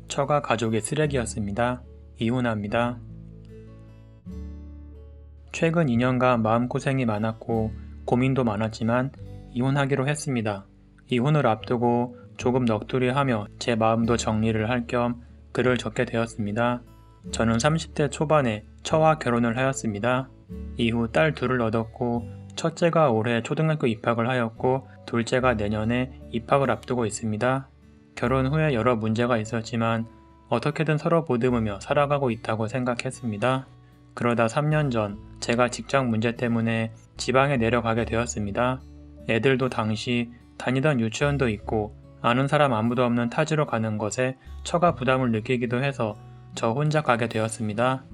처가 가족의 쓰레기였습니다. 이혼합니다. 최근 2년간 마음고생이 많았고 고민도 많았지만 이혼하기로 했습니다. 이혼을 앞두고 조금 넋두리하며 제 마음도 정리를 할 겸 글을 적게 되었습니다. 저는 30대 초반에 처와 결혼을 하였습니다. 이후 딸 둘을 얻었고 첫째가 올해 초등학교 입학을 하였고 둘째가 내년에 입학을 앞두고 있습니다. 결혼 후에 여러 문제가 있었지만 어떻게든 서로 보듬으며 살아가고 있다고 생각했습니다. 그러다 3년 전 제가 직장 문제 때문에 지방에 내려가게 되었습니다. 애들도 당시 다니던 유치원도 있고 아는 사람 아무도 없는 타지로 가는 것에 처가 부담을 느끼기도 해서 저 혼자 가게 되었습니다.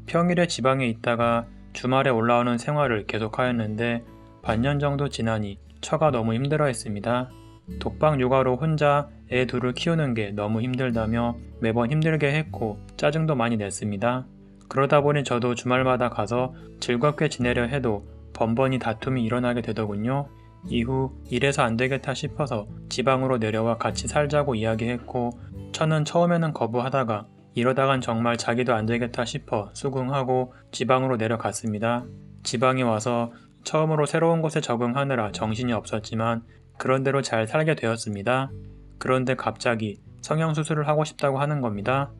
평일에 지방에 있다가 주말에 올라오는 생활을 계속하였는데 반년 정도 지나니 처가 너무 힘들어했습니다. 독방 육아로 혼자 애 둘을 키우는 게 너무 힘들다며 매번 힘들게 했고 짜증도 많이 냈습니다. 그러다 보니 저도 주말마다 가서 즐겁게 지내려 해도 번번이 다툼이 일어나게 되더군요. 이후 이래서 안 되겠다 싶어서 지방으로 내려와 같이 살자고 이야기했고 처는 처음에는 거부하다가 이러다간 정말 자기도 안 되겠다 싶어 수긍하고 지방으로 내려갔습니다. 지방에 와서 처음으로 새로운 곳에 적응하느라 정신이 없었지만 그런대로 잘 살게 되었습니다. 그런데 갑자기 성형수술을 하고 싶다고 하는 겁니다.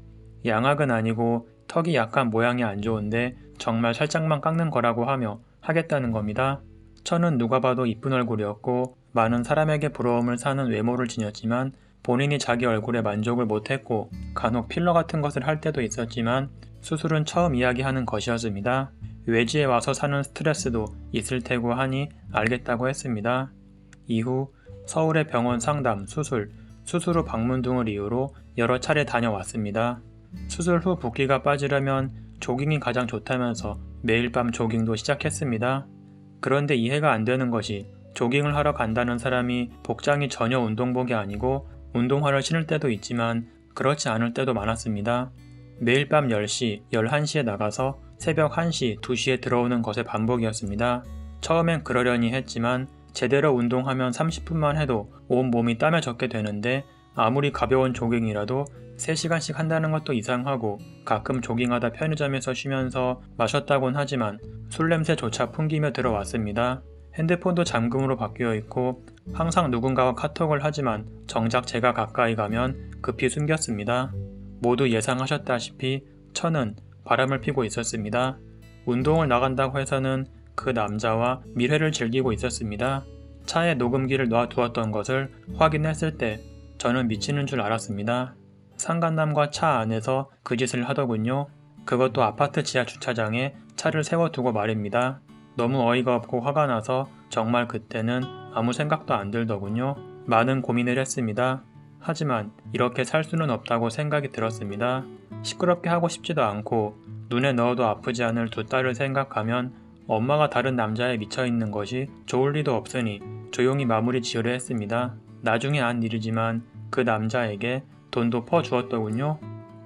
양악은 아니고 턱이 약간 모양이 안 좋은데 정말 살짝만 깎는 거라고 하며 하겠다는 겁니다. 처는 누가 봐도 이쁜 얼굴이었고 많은 사람에게 부러움을 사는 외모를 지녔지만 본인이 자기 얼굴에 만족을 못했고 간혹 필러 같은 것을 할 때도 있었지만 수술은 처음 이야기하는 것이었습니다. 외지에 와서 사는 스트레스도 있을 테고 하니 알겠다고 했습니다. 이후 서울의 병원 상담, 수술 후 방문 등을 이유로 여러 차례 다녀왔습니다. 수술 후 붓기가 빠지려면 조깅이 가장 좋다면서 매일 밤 조깅도 시작했습니다. 그런데 이해가 안 되는 것이 조깅을 하러 간다는 사람이 복장이 전혀 운동복이 아니고 운동화를 신을 때도 있지만 그렇지 않을 때도 많았습니다. 매일 밤 10시, 11시에 나가서 새벽 1시, 2시에 들어오는 것의 반복이었습니다. 처음엔 그러려니 했지만 제대로 운동하면 30분만 해도 온 몸이 땀에 젖게 되는데 아무리 가벼운 조깅이라도 3시간씩 한다는 것도 이상하고 가끔 조깅하다 편의점에서 쉬면서 마셨다곤 하지만 술 냄새조차 풍기며 들어왔습니다. 핸드폰도 잠금으로 바뀌어 있고 항상 누군가와 카톡을 하지만 정작 제가 가까이 가면 급히 숨겼습니다. 모두 예상하셨다시피 처는 바람을 피고 있었습니다. 운동을 나간다고 해서는 그 남자와 밀회를 즐기고 있었습니다. 차에 녹음기를 놔두었던 것을 확인했을 때 저는 미치는 줄 알았습니다. 상간남과 차 안에서 그 짓을 하더군요. 그것도 아파트 지하 주차장에 차를 세워두고 말입니다. 너무 어이가 없고 화가 나서 정말 그때는 아무 생각도 안 들더군요. 많은 고민을 했습니다. 하지만 이렇게 살 수는 없다고 생각이 들었습니다. 시끄럽게 하고 싶지도 않고 눈에 넣어도 아프지 않을 두 딸을 생각하면 엄마가 다른 남자에 미쳐있는 것이 좋을 리도 없으니 조용히 마무리 지으려 했습니다. 나중에 안 일이지만 그 남자에게 돈도 퍼주었더군요.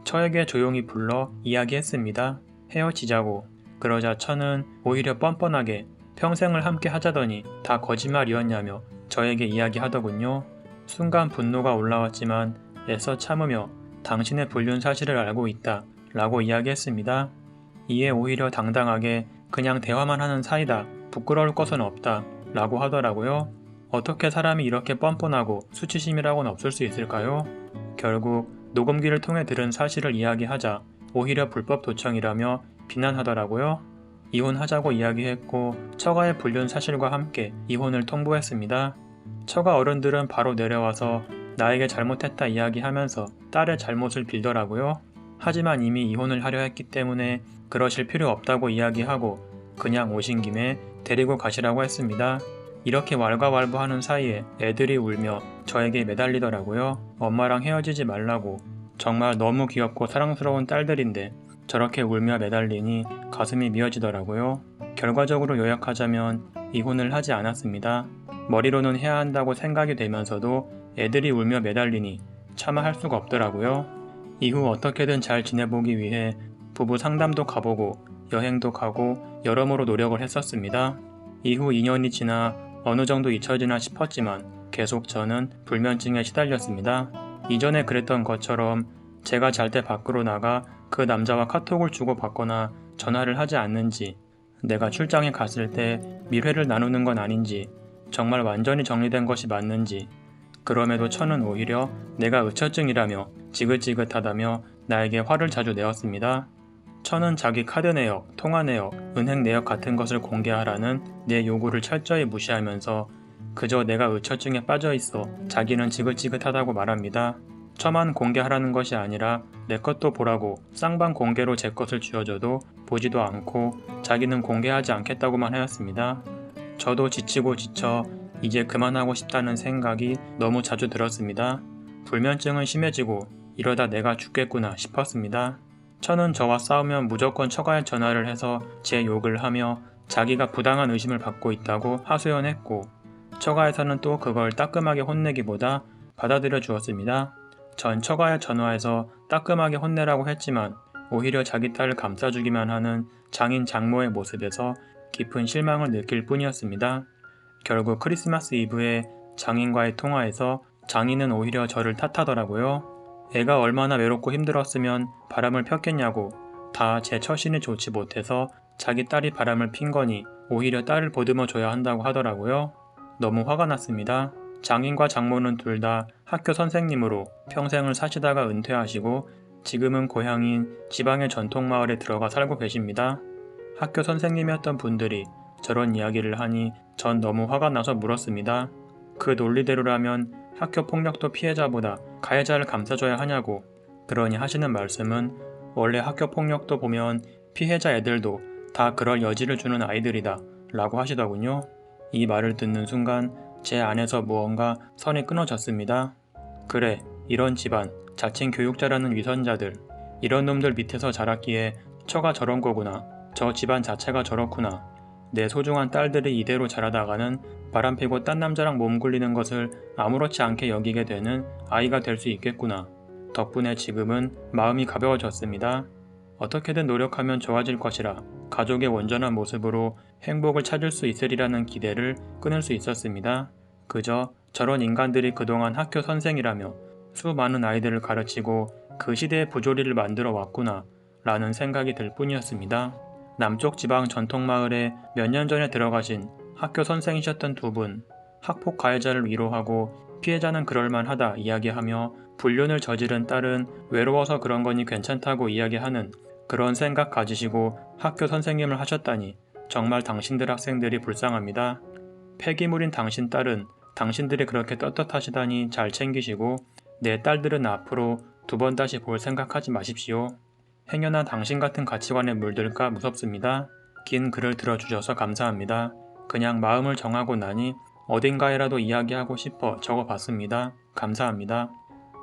처에게 조용히 불러 이야기했습니다. 헤어지자고. 그러자 처는 오히려 뻔뻔하게 평생을 함께 하자더니 다 거짓말이었냐며 저에게 이야기하더군요. 순간 분노가 올라왔지만 애써 참으며 당신의 불륜 사실을 알고 있다 라고 이야기했습니다. 이에 오히려 당당하게 그냥 대화만 하는 사이다. 부끄러울 것은 없다 라고 하더라고요. 어떻게 사람이 이렇게 뻔뻔하고 수치심이라고는 없을 수 있을까요? 결국 녹음기를 통해 들은 사실을 이야기하자 오히려 불법 도청이라며 비난하더라고요. 이혼하자고 이야기했고 처가의 불륜 사실과 함께 이혼을 통보했습니다. 처가 어른들은 바로 내려와서 나에게 잘못했다 이야기하면서 딸의 잘못을 빌더라고요. 하지만 이미 이혼을 하려 했기 때문에 그러실 필요 없다고 이야기하고 그냥 오신 김에 데리고 가시라고 했습니다. 이렇게 왈가왈부하는 사이에 애들이 울며 저에게 매달리더라고요. 엄마랑 헤어지지 말라고. 정말 너무 귀엽고 사랑스러운 딸들인데 저렇게 울며 매달리니 가슴이 미어지더라고요. 결과적으로 요약하자면 이혼을 하지 않았습니다. 머리로는 해야 한다고 생각이 되면서도 애들이 울며 매달리니 차마 할 수가 없더라고요. 이후 어떻게든 잘 지내보기 위해 부부 상담도 가보고 여행도 가고 여러모로 노력을 했었습니다. 이후 2년이 지나 어느 정도 잊혀지나 싶었지만 계속 저는 불면증에 시달렸습니다. 이전에 그랬던 것처럼 제가 잘 때 밖으로 나가 그 남자와 카톡을 주고받거나 전화를 하지 않는지, 내가 출장에 갔을 때 밀회를 나누는 건 아닌지, 정말 완전히 정리된 것이 맞는지, 그럼에도 천은 오히려 내가 의처증이라며 지긋지긋하다며 나에게 화를 자주 내었습니다. 천은 자기 카드 내역, 통화 내역, 은행 내역 같은 것을 공개하라는 내 요구를 철저히 무시하면서 그저 내가 의처증에 빠져 있어 자기는 지긋지긋하다고 말합니다. 처만 공개하라는 것이 아니라 내 것도 보라고 쌍방 공개로 제 것을 쥐어줘도 보지도 않고 자기는 공개하지 않겠다고만 하였습니다. 저도 지치고 지쳐 이제 그만하고 싶다는 생각이 너무 자주 들었습니다. 불면증은 심해지고 이러다 내가 죽겠구나 싶었습니다. 천은 저와 싸우면 무조건 처가에 전화를 해서 제 욕을 하며 자기가 부당한 의심을 받고 있다고 하소연했고, 처가에서는 또 그걸 따끔하게 혼내기보다 받아들여 주었습니다. 전 처가에 전화해서 따끔하게 혼내라고 했지만 오히려 자기 딸을 감싸주기만 하는 장인 장모의 모습에서 깊은 실망을 느낄 뿐이었습니다. 결국 크리스마스 이브에 장인과의 통화에서 장인은 오히려 저를 탓하더라고요. 애가 얼마나 외롭고 힘들었으면 바람을 폈겠냐고, 다 제 처신이 좋지 못해서 자기 딸이 바람을 핀 거니 오히려 딸을 보듬어 줘야 한다고 하더라고요. 너무 화가 났습니다. 장인과 장모는 둘 다 학교 선생님으로 평생을 사시다가 은퇴하시고 지금은 고향인 지방의 전통마을에 들어가 살고 계십니다. 학교 선생님이었던 분들이 저런 이야기를 하니 전 너무 화가 나서 물었습니다. 그 논리대로라면 학교 폭력도 피해자보다 가해자를 감싸줘야 하냐고. 그러니 하시는 말씀은 원래 학교 폭력도 보면 피해자 애들도 다 그럴 여지를 주는 아이들이다 라고 하시더군요. 이 말을 듣는 순간 제 안에서 무언가 선이 끊어졌습니다. 그래, 이런 집안, 자칭 교육자라는 위선자들, 이런 놈들 밑에서 자랐기에 처가 저런 거구나. 저 집안 자체가 저렇구나. 내 소중한 딸들이 이대로 자라다가는 바람피고 딴 남자랑 몸 굴리는 것을 아무렇지 않게 여기게 되는 아이가 될 수 있겠구나. 덕분에 지금은 마음이 가벼워졌습니다. 어떻게든 노력하면 좋아질 것이라 가족의 온전한 모습으로 행복을 찾을 수 있으리라는 기대를 끊을 수 있었습니다. 그저 저런 인간들이 그동안 학교 선생이라며 수많은 아이들을 가르치고 그 시대의 부조리를 만들어 왔구나 라는 생각이 들 뿐이었습니다. 남쪽 지방 전통마을에 몇 년 전에 들어가신 학교 선생이셨던 두 분, 학폭 가해자를 위로하고 피해자는 그럴만하다 이야기하며 불륜을 저지른 딸은 외로워서 그런 거니 괜찮다고 이야기하는 그런 생각 가지시고 학교 선생님을 하셨다니 정말 당신들 학생들이 불쌍합니다. 폐기물인 당신 딸은 당신들이 그렇게 떳떳하시다니 잘 챙기시고 내 딸들은 앞으로 두 번 다시 볼 생각하지 마십시오. 행여나 당신 같은 가치관에 물들까 무섭습니다. 긴 글을 들어주셔서 감사합니다. 그냥 마음을 정하고 나니 어딘가에라도 이야기하고 싶어 적어봤습니다. 감사합니다.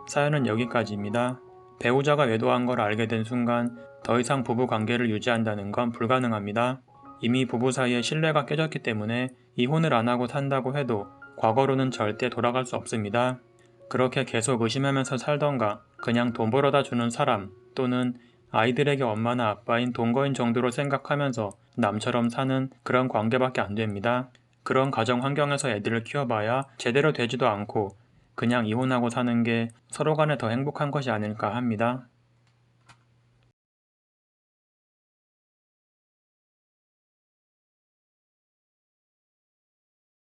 사연은 여기까지입니다. 배우자가 외도한 걸 알게 된 순간 더 이상 부부 관계를 유지한다는 건 불가능합니다. 이미 부부 사이에 신뢰가 깨졌기 때문에 이혼을 안 하고 산다고 해도 과거로는 절대 돌아갈 수 없습니다. 그렇게 계속 의심하면서 살던가 그냥 돈 벌어다 주는 사람 또는 아이들에게 엄마나 아빠인 동거인 정도로 생각하면서 남처럼 사는 그런 관계밖에 안 됩니다. 그런 가정 환경에서 애들을 키워봐야 제대로 되지도 않고 그냥 이혼하고 사는 게 서로 간에 더 행복한 것이 아닐까 합니다.